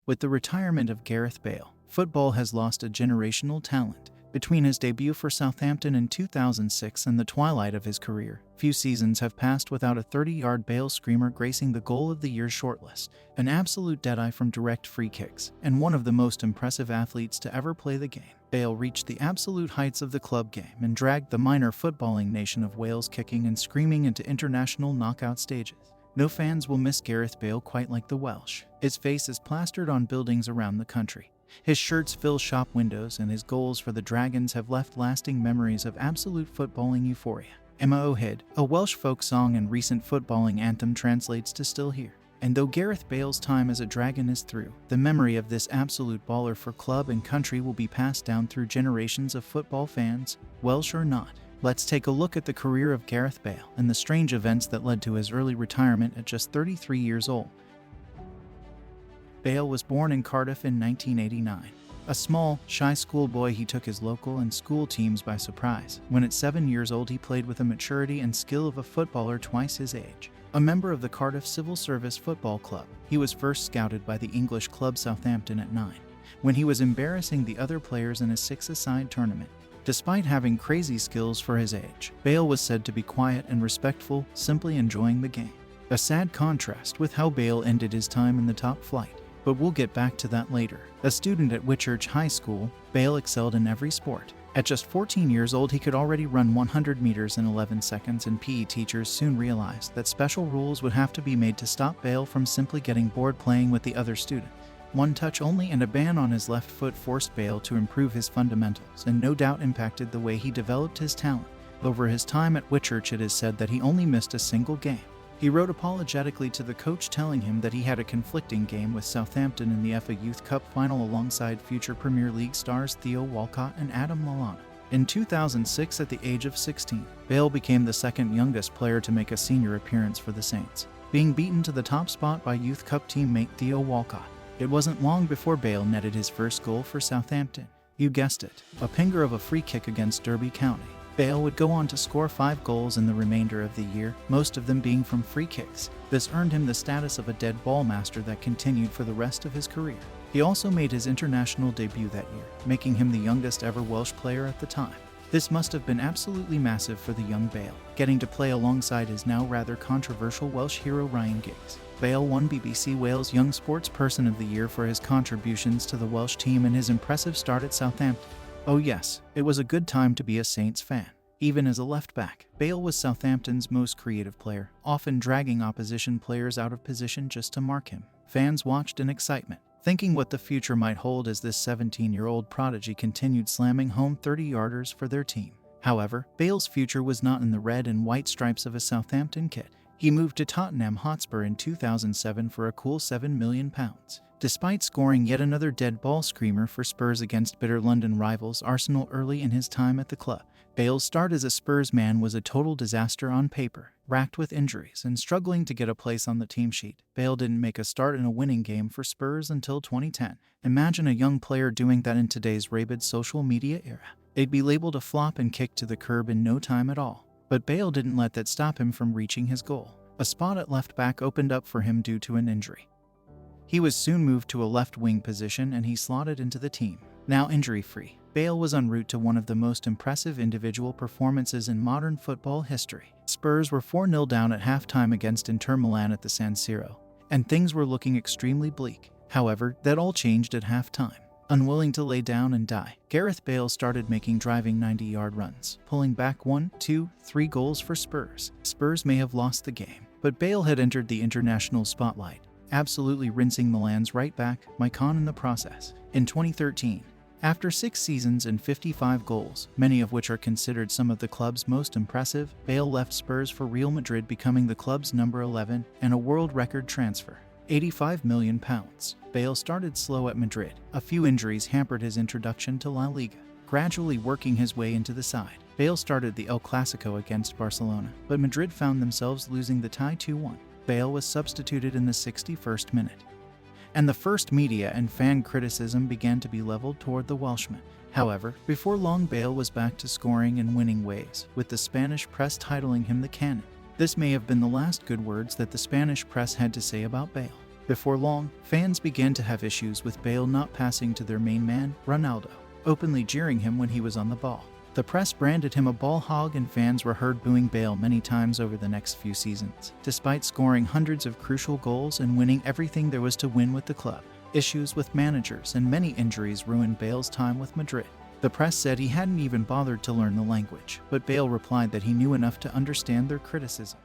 With the retirement of Gareth Bale, football has lost a generational talent. Between his debut for Southampton in 2006 and the twilight of his career, few seasons have passed without a 30-yard Bale screamer gracing the Goal of the Year shortlist, an absolute deadeye from direct free kicks, and one of the most impressive athletes to ever play the game. Bale reached the absolute heights of the club game and dragged the minor footballing nation of Wales kicking and screaming into international knockout stages. No fans will miss Gareth Bale quite like the Welsh. His face is plastered on buildings around the country. His shirts fill shop windows, and his goals for the Dragons have left lasting memories of absolute footballing euphoria. Emma O'Hid, a Welsh folk song and recent footballing anthem, translates to "Still Here." And though Gareth Bale's time as a Dragon is through, the memory of this absolute baller for club and country will be passed down through generations of football fans, Welsh or not. Let's take a look at the career of Gareth Bale and the strange events that led to his early retirement at just 33 years old. Bale was born in Cardiff in 1989. A small, shy schoolboy, he took his local and school teams by surprise. When at 7 years old, he played with the maturity and skill of a footballer twice his age. A member of the Cardiff Civil Service Football Club, he was first scouted by the English club Southampton at 9, when he was embarrassing the other players in a six-a-side tournament. Despite having crazy skills for his age, Bale was said to be quiet and respectful, simply enjoying the game. A sad contrast with how Bale ended his time in the top flight. But we'll get back to that later. A student at Whitchurch High School, Bale excelled in every sport. At just 14 years old, he could already run 100 meters in 11 seconds, and PE teachers soon realized that special rules would have to be made to stop Bale from simply getting bored playing with the other students. One touch only and a ban on his left foot forced Bale to improve his fundamentals and no doubt impacted the way he developed his talent. Over his time at Whitchurch, it is said that he only missed a single game. He wrote apologetically to the coach, telling him that he had a conflicting game with Southampton in the FA Youth Cup final alongside future Premier League stars Theo Walcott and Adam Lallana. In 2006, at the age of 16, Bale became the second youngest player to make a senior appearance for the Saints, being beaten to the top spot by Youth Cup teammate Theo Walcott. It wasn't long before Bale netted his first goal for Southampton. You guessed it, a pinger of a free kick against Derby County. Bale would go on to score 5 goals in the remainder of the year, most of them being from free kicks. This earned him the status of a dead ball master that continued for the rest of his career. He also made his international debut that year, making him the youngest ever Welsh player at the time. This must have been absolutely massive for the young Bale, getting to play alongside his now rather controversial Welsh hero Ryan Giggs. Bale won BBC Wales Young Sports Person of the Year for his contributions to the Welsh team and his impressive start at Southampton. Oh yes, it was a good time to be a Saints fan. Even as a left-back, Bale was Southampton's most creative player, often dragging opposition players out of position just to mark him. Fans watched in excitement, thinking what the future might hold as this 17-year-old prodigy continued slamming home 30-yarders for their team. However, Bale's future was not in the red and white stripes of a Southampton kit. He moved to Tottenham Hotspur in 2007 for a cool £7 million. Despite scoring yet another dead ball screamer for Spurs against bitter London rivals Arsenal early in his time at the club, Bale's start as a Spurs man was a total disaster on paper. Racked with injuries and struggling to get a place on the team sheet, Bale didn't make a start in a winning game for Spurs until 2010. Imagine a young player doing that in today's rabid social media era. They'd be labeled a flop and kicked to the curb in no time at all. But Bale didn't let that stop him from reaching his goal. A spot at left back opened up for him due to an injury. He was soon moved to a left wing position and he slotted into the team. Now injury-free, Bale was en route to one of the most impressive individual performances in modern football history. Spurs were 4-0 down at halftime against Inter Milan at the San Siro, and things were looking extremely bleak. However, that all changed at halftime. Unwilling to lay down and die, Gareth Bale started making driving 90-yard runs, pulling back 1, 2, 3 goals for Spurs. Spurs may have lost the game, but Bale had entered the international spotlight, absolutely rinsing Milan's right back, Maicon, in the process. In 2013, after 6 seasons and 55 goals, many of which are considered some of the club's most impressive, Bale left Spurs for Real Madrid, becoming the club's number 11 and a world record transfer. £85 million. Bale started slow at Madrid. A few injuries hampered his introduction to La Liga. Gradually working his way into the side, Bale started the El Clasico against Barcelona, but Madrid found themselves losing the tie 2-1. Bale was substituted in the 61st minute, and the first media and fan criticism began to be leveled toward the Welshman. However, before long, Bale was back to scoring and winning ways, with the Spanish press titling him the Cannon. This may have been the last good words that the Spanish press had to say about Bale. Before long, fans began to have issues with Bale not passing to their main man, Ronaldo, openly jeering him when he was on the ball. The press branded him a ball hog, and fans were heard booing Bale many times over the next few seasons. Despite scoring hundreds of crucial goals and winning everything there was to win with the club, issues with managers and many injuries ruined Bale's time with Madrid. The press said he hadn't even bothered to learn the language, but Bale replied that he knew enough to understand their criticism.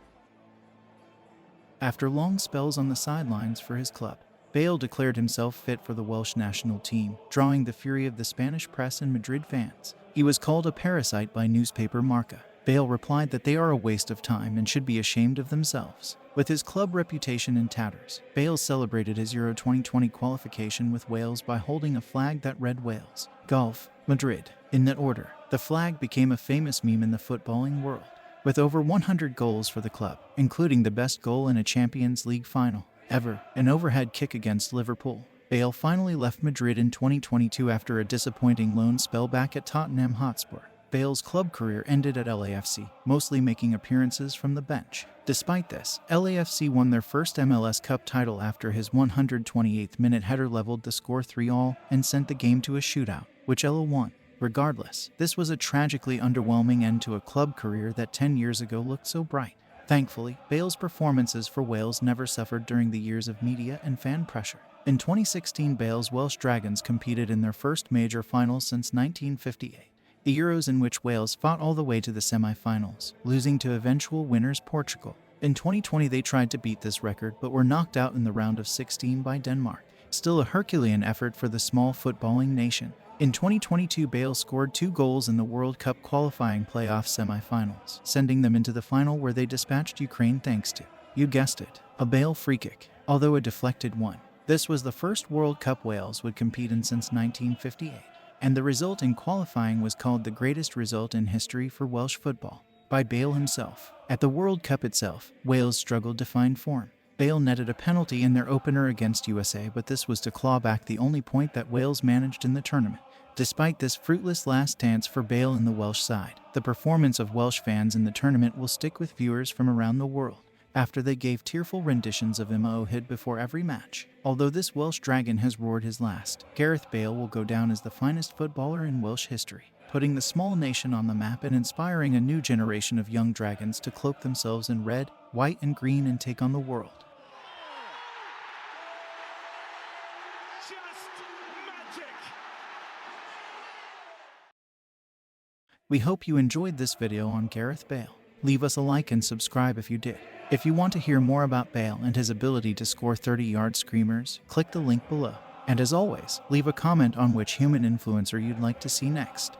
After long spells on the sidelines for his club, Bale declared himself fit for the Welsh national team, drawing the fury of the Spanish press and Madrid fans. He was called a parasite by newspaper Marca. Bale replied that they are a waste of time and should be ashamed of themselves. With his club reputation in tatters, Bale celebrated his Euro 2020 qualification with Wales by holding a flag that read Wales, Golf, Madrid, in that order. The flag became a famous meme in the footballing world, with over 100 goals for the club, including the best goal in a Champions League final ever, an overhead kick against Liverpool. Bale finally left Madrid in 2022 after a disappointing loan spell back at Tottenham Hotspur. Bale's club career ended at LAFC, mostly making appearances from the bench. Despite this, LAFC won their first MLS Cup title after his 128th minute header leveled the score 3-3 and sent the game to a shootout, which LA won. Regardless, this was a tragically underwhelming end to a club career that 10 years ago looked so bright. Thankfully, Bale's performances for Wales never suffered during the years of media and fan pressure. In 2016, Bale's Welsh Dragons competed in their first major final since 1958, the Euros in which Wales fought all the way to the semi-finals, losing to eventual winners Portugal. In 2020, they tried to beat this record but were knocked out in the round of 16 by Denmark. Still a Herculean effort for the small footballing nation. In 2022, Bale scored 2 goals in the World Cup qualifying playoff semi-finals, sending them into the final where they dispatched Ukraine thanks to, you guessed it, a Bale free kick, although a deflected one. This was the first World Cup Wales would compete in since 1958, and the result in qualifying was called the greatest result in history for Welsh football by Bale himself. At the World Cup itself, Wales struggled to find form. Bale netted a penalty in their opener against USA, but this was to claw back the only point that Wales managed in the tournament. Despite this fruitless last dance for Bale and the Welsh side, the performance of Welsh fans in the tournament will stick with viewers from around the world, after they gave tearful renditions of Mo Hid before every match. Although this Welsh dragon has roared his last, Gareth Bale will go down as the finest footballer in Welsh history, putting the small nation on the map and inspiring a new generation of young dragons to cloak themselves in red, white, and green and take on the world. We hope you enjoyed this video on Gareth Bale. Leave us a like and subscribe if you did. If you want to hear more about Bale and his ability to score 30-yard screamers, click the link below. And as always, leave a comment on which human influencer you'd like to see next.